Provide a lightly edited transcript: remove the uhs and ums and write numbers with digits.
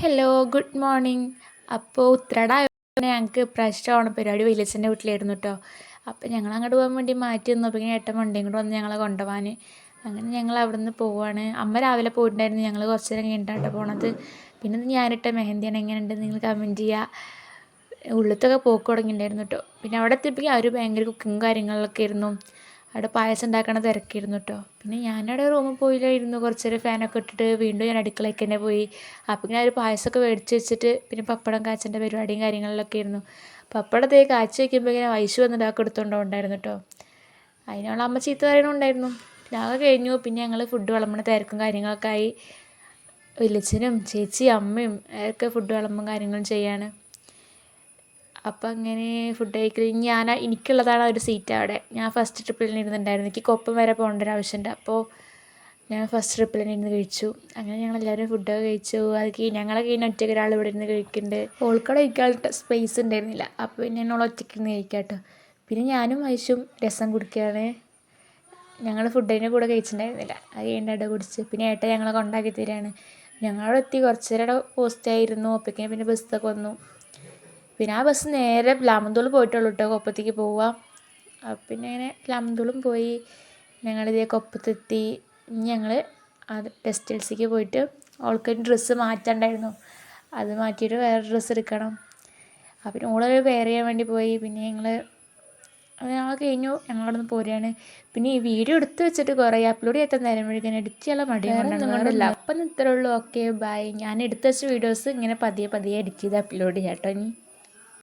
Hello, good morning. അപ്പോൾ ഉത്രാടമായപ്പോൾ ഞങ്ങൾക്ക് ഇപ്രാവശ്യം ഓണപ്പരിപാടി വലിയച്ഛൻ്റെ വീട്ടിലായിരുന്നു കേട്ടോ. അപ്പോൾ ഞങ്ങൾ അങ്ങോട്ട് പോകാൻ വേണ്ടി മാറ്റി നിന്നപ്പോൾ ഇങ്ങനെ ഏട്ടൻ വണ്ടിയും കൂടെ വന്ന് ഞങ്ങളെ കൊണ്ടുപോകാൻ. അങ്ങനെ ഞങ്ങൾ അവിടെ നിന്ന് പോവുകയാണ്. അമ്മ രാവിലെ പോയിട്ടുണ്ടായിരുന്നു, ഞങ്ങൾ കുറച്ച് നേരം കഴിഞ്ഞിട്ടാണ് പോണത്. പിന്നെ ഞാനിട്ട മെഹന്തിയാണ്, എങ്ങനെയുണ്ട് നിങ്ങൾ കമൻറ്റ് ചെയ്യുക. ഉള്ളിലത്തൊക്കെ പോക്ക് തുടങ്ങിയിട്ടുണ്ടായിരുന്നു കേട്ടോ. പിന്നെ അവിടെ എത്തിയപ്പോൾ അവർ ഭയങ്കര കുക്കിങ്ങും കാര്യങ്ങളിലൊക്കെ ആയിരുന്നു. അവിടെ പായസം ഉണ്ടാക്കണ തിരക്കിയിരുന്നു കേട്ടോ. പിന്നെ ഞാനവിടെ റൂമിൽ പോയില്ലായിരുന്നു, കുറച്ച് നേരം ഫാനൊക്കെ ഇട്ടിട്ട് വീണ്ടും ഞാൻ അടുക്കളയ്ക്ക് തന്നെ പോയി. അപ്പോൾ ഇങ്ങനെ ഒരു പായസമൊക്കെ മേടിച്ച് വെച്ചിട്ട് പിന്നെ പപ്പടം കാച്ചൻ്റെ പരിപാടിയും കാര്യങ്ങളിലൊക്കെ ആയിരുന്നു. പപ്പടം കാച്ചി വയ്ക്കുമ്പോൾ ഇങ്ങനെ വൈശു വന്നിട്ട് ആക്കി എടുത്തുകൊണ്ടുണ്ടായിരുന്നു കേട്ടോ. അതിനുള്ള അമ്മ ചീത്ത പറയണുണ്ടായിരുന്നു. പിന്നെ അത് കഴിഞ്ഞു. പിന്നെ ഞങ്ങൾ ഫുഡ് വിളമ്പണ തിരക്കും കാര്യങ്ങളൊക്കെ ആയി. വലിയച്ഛനും ചേച്ചിയും അമ്മയും ഒക്കെ ഫുഡ് വിളമ്പും കാര്യങ്ങളും ചെയ്യാണ്. അപ്പം അങ്ങനെ ഫുഡ് കഴിക്കൽ എനിക്കുള്ളതാണ് ഒരു സീറ്റ് അവിടെ. ഞാൻ ഫസ്റ്റ് ട്രിപ്പിൽ ഇരുന്നുണ്ടായിരുന്നു. എനിക്ക് കൊപ്പം വരെ പോകേണ്ട ഒരു ആവശ്യമുണ്ട്. അപ്പോൾ ഞാൻ ഫസ്റ്റ് ട്രിപ്പിൽ തന്നെ ഇരുന്ന് കഴിച്ചു. അങ്ങനെ ഞങ്ങളെല്ലാവരും ഫുഡൊക്കെ കഴിച്ചു. അത് ഞങ്ങളൊക്കെ ഇങ്ങനെ ഒറ്റയ്ക്ക് ഒരാൾ ഇവിടെ ഇരുന്ന് കഴിക്കുന്നുണ്ട്. ഓൾക്കടെ കഴിക്കാൻ സ്പേസ് ഉണ്ടായിരുന്നില്ല. അപ്പോൾ പിന്നെ എന്നോട് ഒറ്റയ്ക്ക് ഇരുന്ന് കഴിക്കാം കേട്ടോ. പിന്നെ ഞാനും വൈശും രസം കുടിക്കുകയാണ്. ഞങ്ങൾ ഫുഡിൻ്റെ കൂടെ കഴിച്ചിട്ടുണ്ടായിരുന്നില്ല. അത് കഴിഞ്ഞിട്ട് കുടിച്ച് പിന്നെ ഏട്ടൻ ഞങ്ങളെ കൊണ്ടാക്കി തരികയാണ്. ഞങ്ങളവിടെ എത്തി കുറച്ച് നേരം പോസ്റ്റായിരുന്നു. അപ്പോഴേക്കും പിന്നെ ബസ്സൊക്കെ വന്നു. പിന്നെ ആ ബസ് നേരെ പ്ലാമന്തോൾ പോയിട്ടുള്ളൂ കേട്ടോ, കൊപ്പത്തേക്ക് പോവുക. പിന്നെ അങ്ങനെ പ്ലാമന്തോളും പോയി. ഞങ്ങളിതേ കൊപ്പത്തെത്തി. ഞങ്ങൾ അത് ടെക്സ്റ്റൈൽസിലേക്ക് പോയിട്ട് അവൾക്കൊരു ഡ്രസ്സ് മാറ്റാണ്ടായിരുന്നു, അത് മാറ്റിയിട്ട് വേറെ ഡ്രസ്സ് എടുക്കണം. അപ്പം ഓളൊരു വെയർ ചെയ്യാൻ വേണ്ടി പോയി. പിന്നെ ഞങ്ങൾ കഴിഞ്ഞു, ഞങ്ങളവിടെ നിന്ന് പോരുകയാണ്. പിന്നെ ഈ വീഡിയോ എടുത്ത് വെച്ചിട്ട് കുറേ അപ്ലോഡ് ചെയ്യാത്ത നേരം വഴിക്കാൻ എഡിറ്റ് ചെയ്യാനുള്ള മടി കൊണ്ടില്ല. അപ്പം ഇത്രേ ഉള്ളൂ. Okay bye. ഞാൻ എടുത്ത് വെച്ച വീഡിയോസ് ഇങ്ങനെ പതിയെ എഡിറ്റ് ചെയ്ത് അപ്ലോഡ് ചെയ്യാം കേട്ടോ ഇനി.